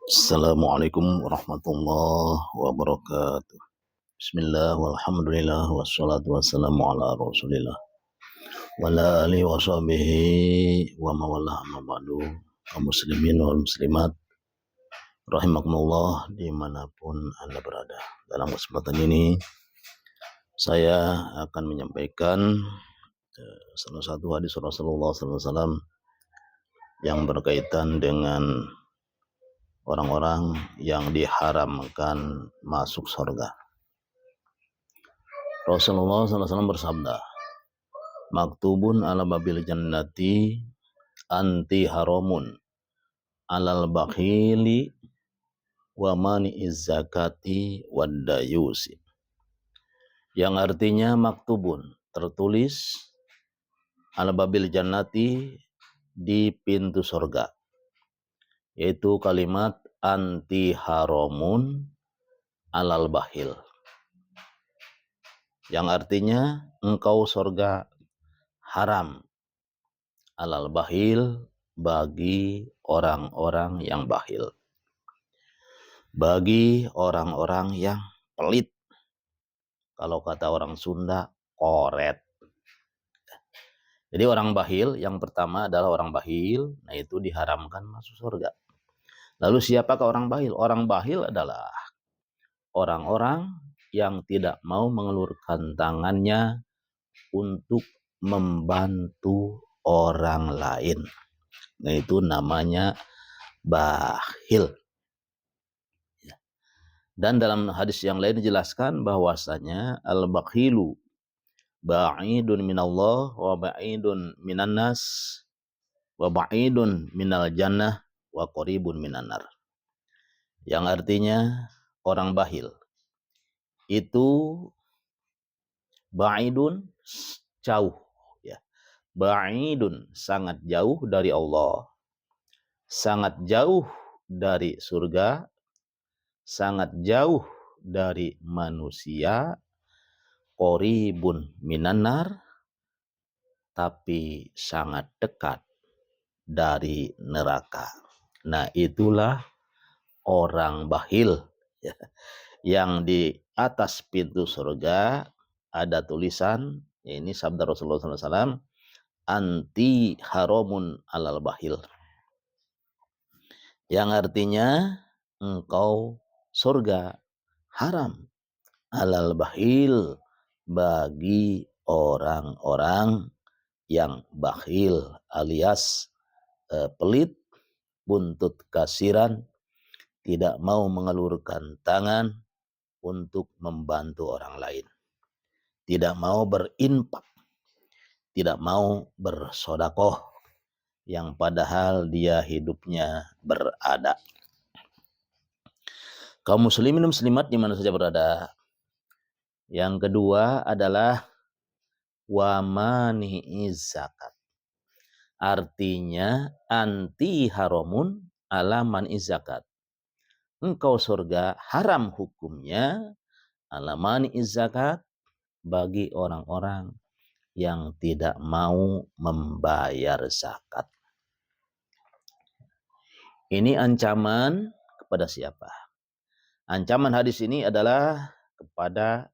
Assalamualaikum warahmatullahi wabarakatuh. Bismillah walhamdulillah wassalatu wassalamu ala rasulillah wa ala alihi wa sahbihi wa mawalah amma ba'du. Kaum muslimin wal muslimat rahimakumullah dimanapun anda berada. Dalam kesempatan ini saya akan menyampaikan salah satu hadis Rasulullah SAW yang berkaitan dengan orang-orang yang diharamkan masuk surga. Rasulullah SAW bersabda, maktubun ala babil jannati anti haramun alal bakhili wa mani'iz zakati waddayusi. Yang artinya maktubun, tertulis ala babil jannati, di pintu surga, yaitu kalimat anti haramun alal bakhil, yang artinya engkau surga haram alal bakhil, bagi orang-orang yang bakhil, bagi orang-orang yang pelit. Kalau kata orang Sunda, koret. Jadi orang bakhil yang pertama adalah orang bakhil, nah itu diharamkan masuk surga. Lalu siapakah orang bakhil? Orang bakhil adalah orang-orang yang tidak mau mengelurkan tangannya untuk membantu orang lain. Nah itu namanya bakhil. Dan dalam hadis yang lain dijelaskan bahwasanya al-bakhilu ba'idun minallah wa ba'idun minan nas wa ba'idun minal jannah wa qaribun minan nar. Yang artinya orang bakhil itu ba'idun, jauh, ya. Ba'idun, sangat jauh dari Allah, sangat jauh dari surga, sangat jauh dari manusia, qoribun minanar, tapi sangat dekat dari neraka. Nah itulah orang bakhil, ya. Yang di atas pintu surga ada tulisan, ini sabda Rasulullah SAW, anti haramun alal bakhil, yang artinya engkau surga haram alal bakhil, bagi orang-orang yang bakhil alias pelit, buntut kasiran, tidak mau mengelurkan tangan untuk membantu orang lain, tidak mau berinfak, tidak mau bersodakoh, yang padahal dia hidupnya berada. Kaum muslimin dan muslimat di mana saja berada. Yang kedua adalah wa mani'iz zakat. Artinya anti haramun ala mani'iz zakat. Engkau surga haram hukumnya ala mani'iz zakat, bagi orang-orang yang tidak mau membayar zakat. Ini ancaman kepada siapa? Ancaman hadis ini adalah kepada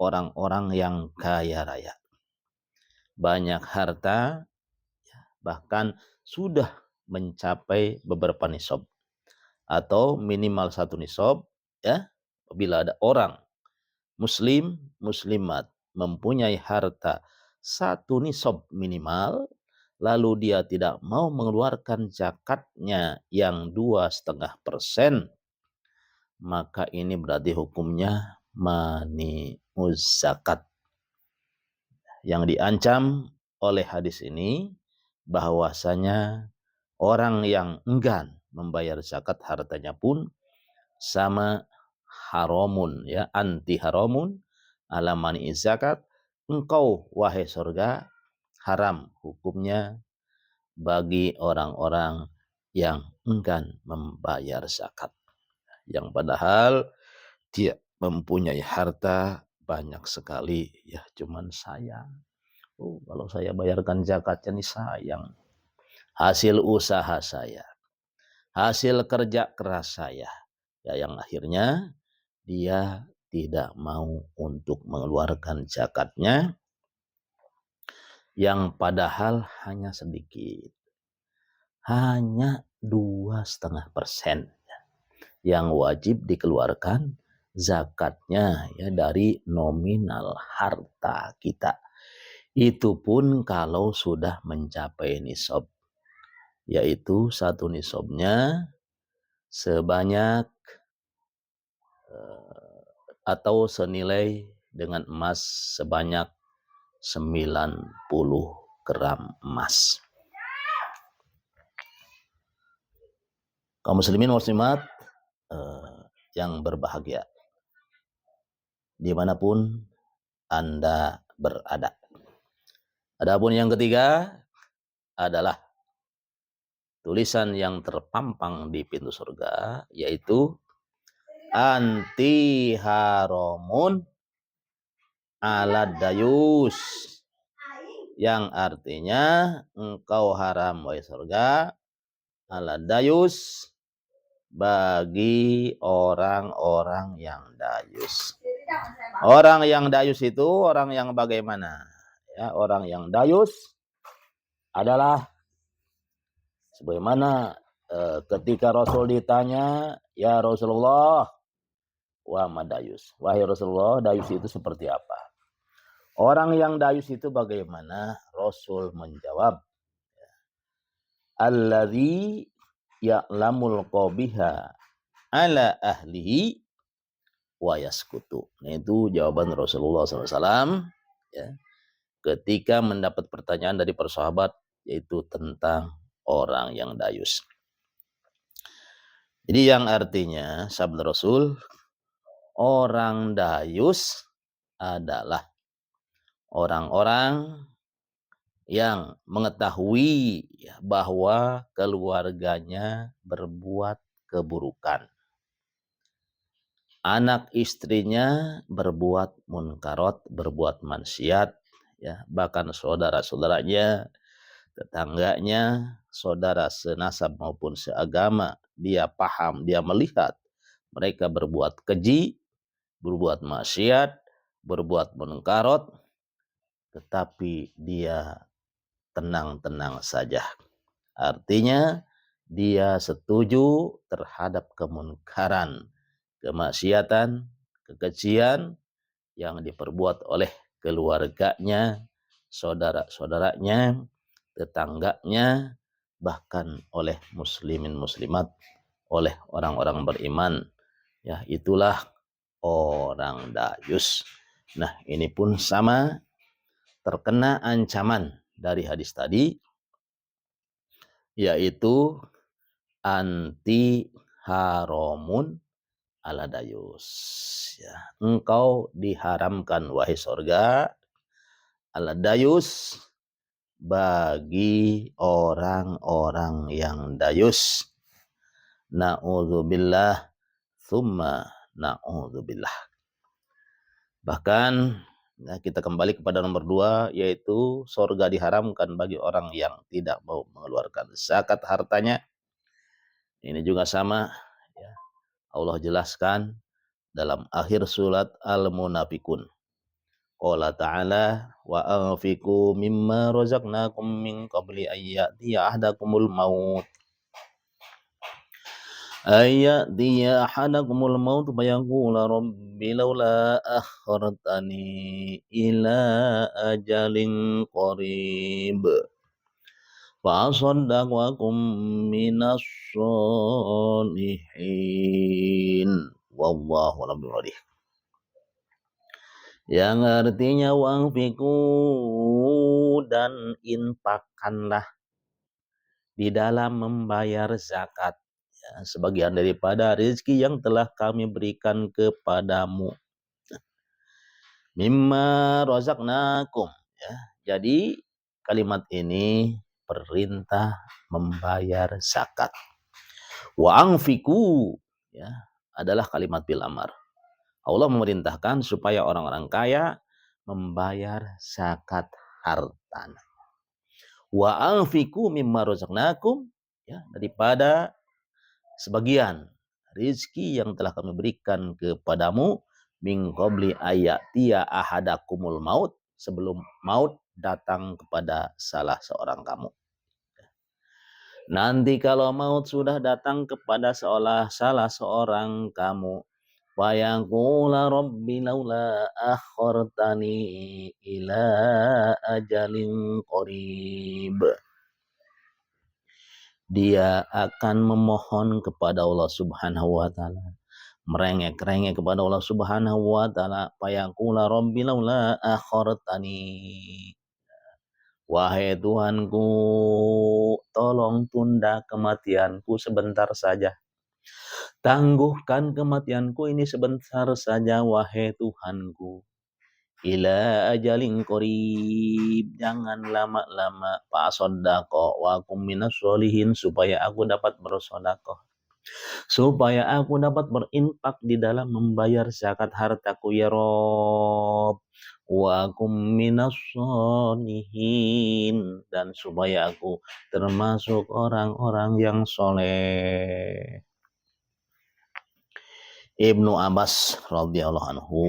orang-orang yang kaya raya, banyak harta, bahkan sudah mencapai beberapa nisab atau minimal satu nisab, ya. Apabila ada orang muslim, muslimat mempunyai harta satu nisab minimal, lalu dia tidak mau mengeluarkan zakatnya yang 2,5%, maka ini berarti hukumnya mani'uz zakat. Yang diancam oleh hadis ini bahwasanya orang yang enggan membayar zakat hartanya pun sama haramun, ya, anti haramun ala mani'iz zakat. Engkau wahai surga haram hukumnya bagi orang-orang yang enggan membayar zakat, yang padahal dia mempunyai harta banyak sekali, ya, cuman sayang. Kalau saya bayarkan zakatnya nih sayang, hasil usaha saya. hasil kerja keras saya. Ya, yang akhirnya dia tidak mau untuk mengeluarkan zakatnya yang padahal hanya sedikit. Hanya 2,5% yang wajib dikeluarkan zakatnya ya dari nominal harta kita. Itu pun kalau sudah mencapai nisab, yaitu satu nisabnya sebanyak atau senilai dengan emas sebanyak 90 gram emas. Kaum muslimin muslimat yang berbahagia dimanapun Anda berada. Adapun yang ketiga adalah tulisan yang terpampang di pintu surga, yaitu anti haramun ala dayus, yang artinya engkau haram wahai surga ala dayus, bagi orang-orang yang dayus. Orang yang dayus itu orang yang bagaimana? Ya, orang yang dayus adalah sebagaimana ketika Rasul ditanya, ya Rasulullah, wa madayus. Wahai Rasulullah, dayus itu seperti apa? Orang yang dayus itu bagaimana? Rasul menjawab, alladzi ya'lamul qabiha ala ahlihi wa yaskutu. Nah, itu jawaban Rasulullah SAW ya, ketika mendapat pertanyaan dari para sahabat, yaitu tentang orang yang dayus. Jadi yang artinya sabda Rasul, orang dayus adalah orang-orang yang mengetahui bahwa keluarganya berbuat keburukan. Anak istrinya berbuat munkarot, berbuat maksiat, ya, bahkan saudara-saudaranya, tetangganya, saudara senasab maupun seagama, dia paham, dia melihat mereka berbuat keji, berbuat maksiat, berbuat munkarot, tetapi dia tenang-tenang saja. Artinya dia setuju terhadap kemunkaran, kemaksiatan, kekejian yang diperbuat oleh keluarganya, saudara-saudaranya, tetangganya, bahkan oleh muslimin muslimat, oleh orang-orang beriman. Ya, itulah orang dayus. Nah, ini pun sama terkena ancaman dari hadis tadi, yaitu anti haramun ala dayus. Ya, engkau diharamkan wahai surga ala dayus, bagi orang-orang yang dayus. Na'udzubillah thumma na'udzubillah. Bahkan nah, kita kembali kepada nomor 2, yaitu surga diharamkan bagi orang yang tidak mau mengeluarkan zakat hartanya. Ini juga sama ya. Allah jelaskan dalam akhir surat Al-Munafikun. Qala ta'ala wa anfiqu mimma razaqnakum min qabli ayyatiya ahadakumul maut. Ayyatiya ahadakumul maut fayaqula rabbi laula akhartani ila ajalin qarib fa'asaddaq wa kum minas sholihin wallahu a'lam bishawab. Yang artinya wangfiku, dan infakkanlah di dalam membayar zakat ya, sebagian daripada rezeki yang telah kami berikan kepadamu. Mimma razaqnakum ya. Jadi kalimat ini perintah membayar zakat. Wa anfiku ya adalah kalimat bil amar. Allah memerintahkan supaya orang-orang kaya membayar zakat hartanya. Wa anfiqu mimma razaqnakum ya, daripada sebagian rizki yang telah kami berikan kepadamu min qabli ayatia ahadakumul maut, sebelum maut datang kepada salah seorang kamu. Nanti kalau maut sudah datang kepada salah seorang kamu, fayaqula rabbi laula akhartani ila ajalin qarib. Dia akan memohon kepada Allah Subhanahu wa taala, merengek-rengek kepada Allah Subhanahu wa taala, fayaqula rabbi laula akhartani, wahai Tuhanku, tolong tunda kematianku sebentar saja. Tangguhkan kematianku ini sebentar saja, wahai Tuhanku. Ila ajalin qarib, jangan lama-lama. Fasaddaqa wa kum minas sholihin, supaya aku dapat bersedekah, supaya aku dapat berinfak di dalam membayar zakat hartaku ya Rob. Wa kum minas sholihin, dan supaya aku termasuk orang-orang yang soleh. Ibnu Abbas radhiyallahu anhu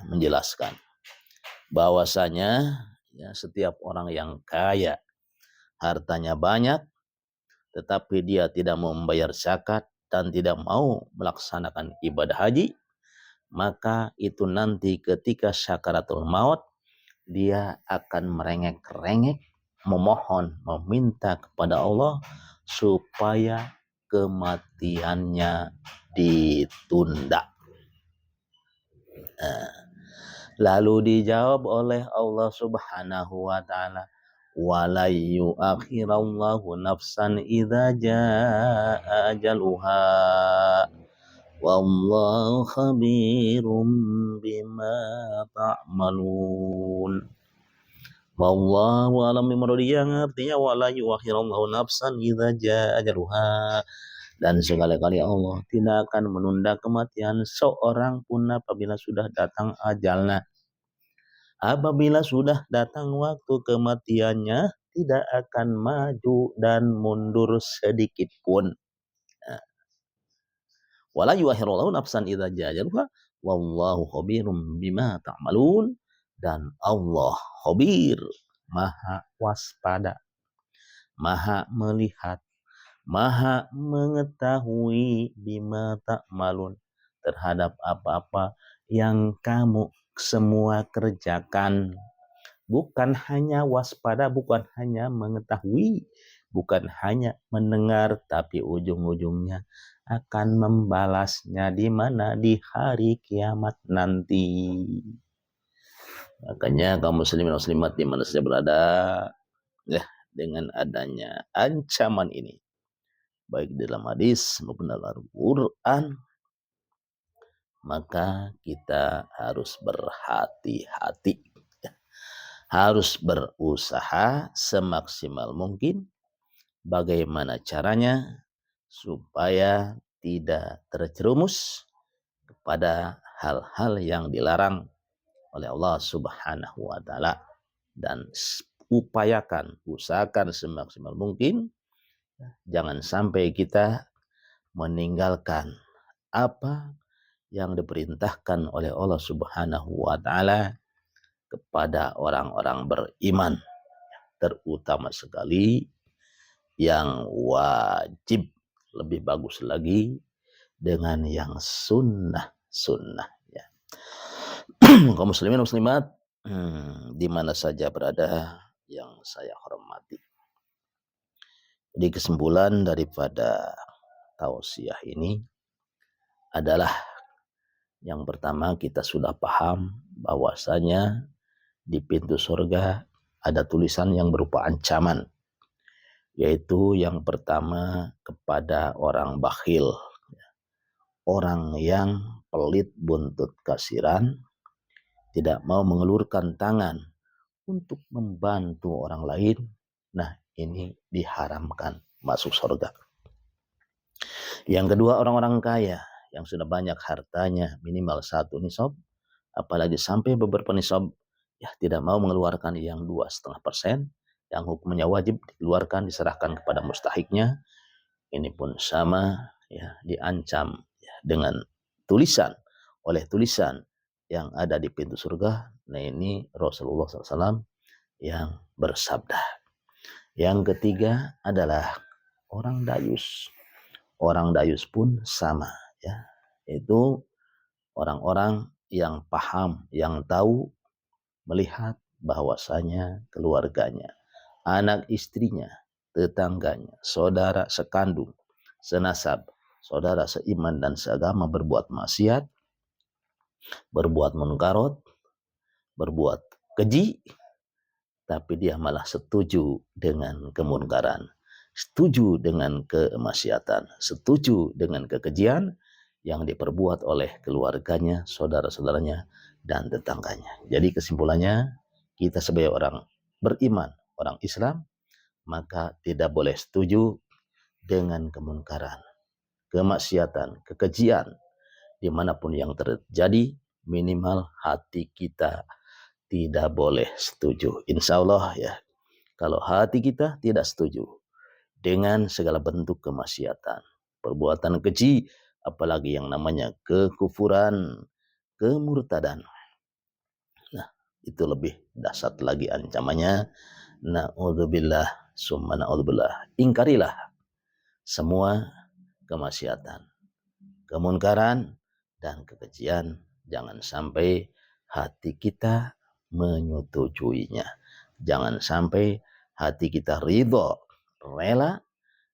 menjelaskan bahwasanya ya, setiap orang yang kaya, hartanya banyak, tetapi dia tidak mau membayar zakat dan tidak mau melaksanakan ibadah haji, maka itu nanti ketika syakaratul maut dia akan merengek-rengek, memohon, meminta kepada Allah supaya kematiannya ditunda. Lalu dijawab oleh Allah Subhanahu wa taala, wala yu'akhirallahu nafsan idza jaa ajaluha wallahu khabirum bima ta'malun. Wallahu alam bimuradi, yang artinya wala yu'akhirallahu nafsan idza jaa ajaluha, dan sekali-kali Allah tidak akan menunda kematian seorang pun apabila sudah datang ajalnya. Apabila sudah datang waktu kematiannya, tidak akan maju dan mundur sedikit pun. Wala yuakhirullahu nafsan idza jaa, wallahu khabirum bima ta'malun, dan Allah khabir, maha waspada, maha melihat, maha mengetahui bima ta'malun, terhadap apa-apa yang kamu semua kerjakan. Bukan hanya waspada, bukan hanya mengetahui, bukan hanya mendengar, tapi ujung-ujungnya akan membalasnya di mana? Di hari kiamat nanti. Makanya kaum muslimin muslimat di mana saja berada, ya, dengan adanya ancaman ini, baik dalam hadis maupun dalam Al-Quran, maka kita harus berhati-hati, harus berusaha semaksimal mungkin bagaimana caranya supaya tidak terjerumus kepada hal-hal yang dilarang oleh Allah Subhanahu wa taala, dan usahakan semaksimal mungkin jangan sampai kita meninggalkan apa yang diperintahkan oleh Allah Subhanahu wa taala kepada orang-orang beriman, terutama sekali yang wajib, lebih bagus lagi dengan yang sunnah ya. Kaum muslimin muslimat di mana saja berada yang saya hormati. Jadi kesimpulan daripada tausiah ini adalah, yang pertama, kita sudah paham bahwasanya di pintu surga ada tulisan yang berupa ancaman, yaitu yang pertama kepada orang bakhil, orang yang pelit, buntut kasiran, tidak mau mengelurkan tangan untuk membantu orang lain. Nah, ini diharamkan masuk surga. Yang kedua, orang-orang kaya yang sudah banyak hartanya, minimal 1 nisab, apalagi sampai beberapa nisab, ya tidak mau mengeluarkan yang 2,5%, yang hukumnya wajib dikeluarkan, diserahkan kepada mustahiknya. ini pun sama ya, diancam ya, dengan tulisan yang ada di pintu surga. Nah ini Rasulullah SAW yang bersabda. Yang ketiga adalah orang dayus. Orang dayus pun sama ya, itu orang-orang yang paham, yang tahu, melihat bahwasanya keluarganya, anak istrinya, tetangganya, saudara sekandung, senasab, saudara seiman dan seagama berbuat maksiat, berbuat munkarat, berbuat keji, tapi dia malah setuju dengan kemunkaran, setuju dengan kemaksiatan, setuju dengan kekejian yang diperbuat oleh keluarganya, saudara-saudaranya, dan tetangganya. Jadi kesimpulannya, kita sebagai orang beriman, orang Islam, maka tidak boleh setuju dengan kemunkaran, kemaksiatan, kekejian, dimanapun yang terjadi, minimal hati kita tidak boleh setuju. Insya Allah ya, kalau hati kita tidak setuju dengan segala bentuk kemaksiatan, perbuatan keji, apalagi yang namanya kekufuran, kemurtadan, nah itu lebih dahsyat lagi ancamannya. Na'udzubillah, summa na'udzubillah. Ingkarilah semua kemaksiatan, kemunkaran, dan kekejian. Jangan sampai hati kita menyetujuinya. Jangan sampai hati kita ridho, rela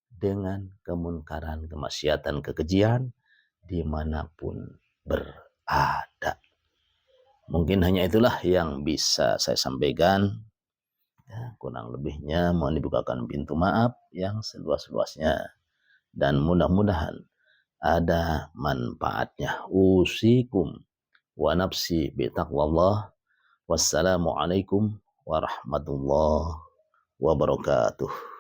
dengan kemunkaran, kemaksiatan, kekejian dimanapun berada. Mungkin hanya itulah yang bisa saya sampaikan. Ya, kurang lebihnya mohon dibukakan pintu maaf yang seluas-luasnya. Dan mudah-mudahan ada manfaatnya. Usikum wa nafsi bitaqwallah. Wassalamualaikum warahmatullahi wabarakatuh.